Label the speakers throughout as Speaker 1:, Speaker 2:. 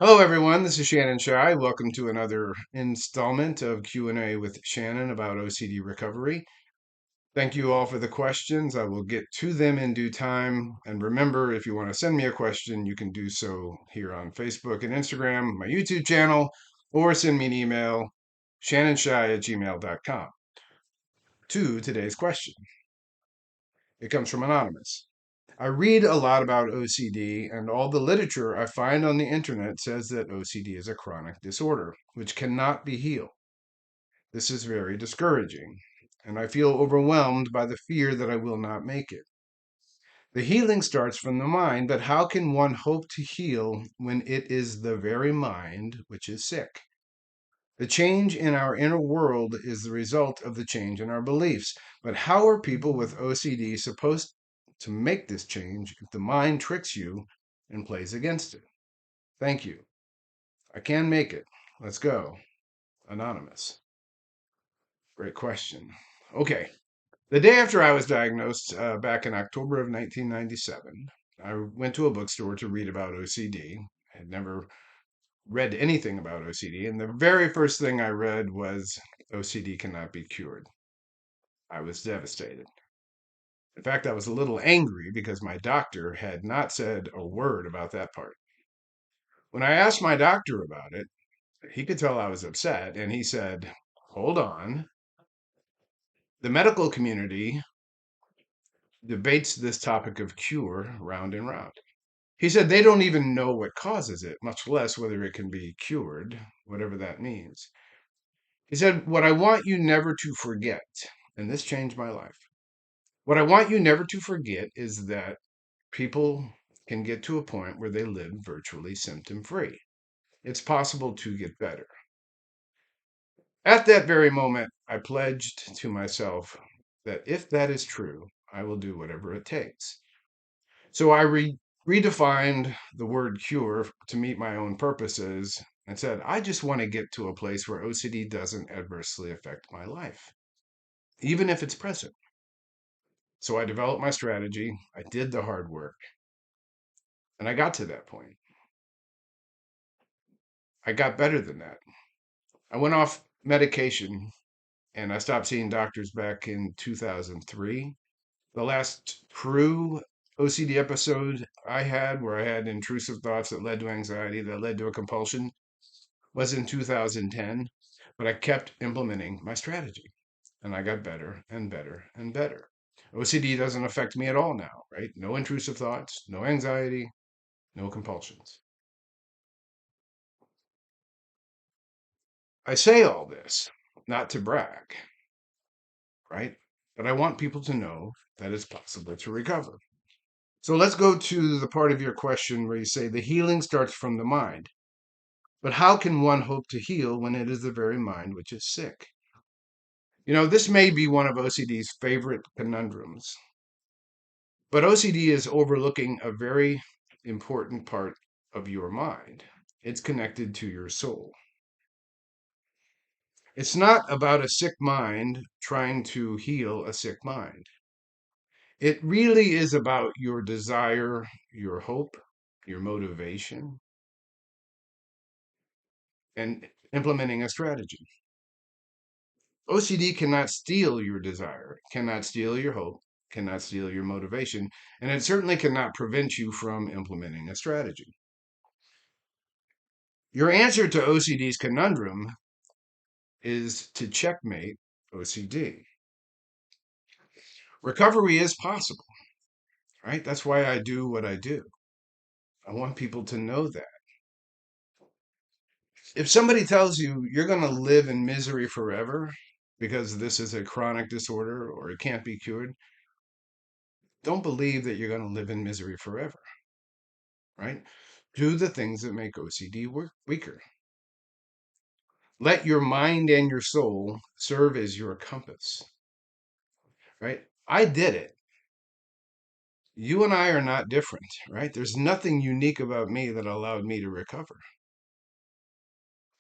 Speaker 1: Hello, everyone. This is Shannon Shy. Welcome to another installment of Q&A with Shannon about OCD recovery. Thank you all for the questions. I will get to them in due time. And remember, if you want to send me a question, you can do so here on Facebook and Instagram, my YouTube channel, or send me an email, shannonshy@gmail.com. To today's question. It comes from Anonymous. I read a lot about OCD, and all the literature I find on the internet says that OCD is a chronic disorder, which cannot be healed. This is very discouraging, and I feel overwhelmed by the fear that I will not make it. The healing starts from the mind, but how can one hope to heal when it is the very mind which is sick? The change in our inner world is the result of the change in our beliefs. But how are people with OCD supposed to make this change if the mind tricks you and plays against it? Thank you. I can make it. Let's go. Anonymous. Great question. Okay. The day after I was diagnosed back in October of 1997, I went to a bookstore to read about OCD. I had never read anything about OCD, and the very first thing I read was OCD cannot be cured. I was devastated. In fact, I was a little angry because my doctor had not said a word about that part. When I asked my doctor about it, he could tell I was upset, and he said, "Hold on. The medical community debates this topic of cure round and round." He said they don't even know what causes it, much less whether it can be cured, whatever that means. He said, "What I want you never to forget," and this changed my life. "What I want you never to forget is that people can get to a point where they live virtually symptom free. It's possible to get better." At that very moment, I pledged to myself that if that is true, I will do whatever it takes. So I redefined the word cure to meet my own purposes and said, I just want to get to a place where OCD doesn't adversely affect my life, even if it's present. So I developed my strategy, I did the hard work, and I got to that point. I got better than that. I went off medication and I stopped seeing doctors back in 2003. The last true OCD episode I had, where I had intrusive thoughts that led to anxiety, that led to a compulsion, was in 2010. But I kept implementing my strategy and I got better and better and better. OCD doesn't affect me at all now, right? No intrusive thoughts, no anxiety, no compulsions. I say all this not to brag, right? But I want people to know that it's possible to recover. So let's go to the part of your question where you say the healing starts from the mind. But how can one hope to heal when it is the very mind which is sick? This may be one of OCD's favorite conundrums, but OCD is overlooking a very important part of your mind. It's connected to your soul. It's not about a sick mind trying to heal a sick mind. It really is about your desire, your hope, your motivation, and implementing a strategy. OCD cannot steal your desire, cannot steal your hope, cannot steal your motivation, and it certainly cannot prevent you from implementing a strategy. Your answer to OCD's conundrum is to checkmate OCD. Recovery is possible, right? That's why I do what I do. I want people to know that. If somebody tells you you're going to live in misery forever because this is a chronic disorder or it can't be cured, don't believe that you're going to live in misery forever, right? Do the things that make OCD weaker. Let your mind and your soul serve as your compass, right? I did it. You and I are not different, right? There's nothing unique about me that allowed me to recover.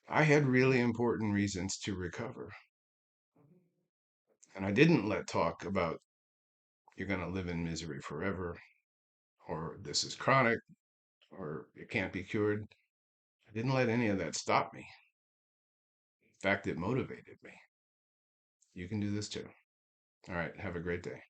Speaker 1: I had really important reasons to recover. And I didn't let talk about you're going to live in misery forever, or this is chronic, or it can't be cured. I didn't let any of that stop me. In fact, it motivated me. You can do this too. All right. Have a great day.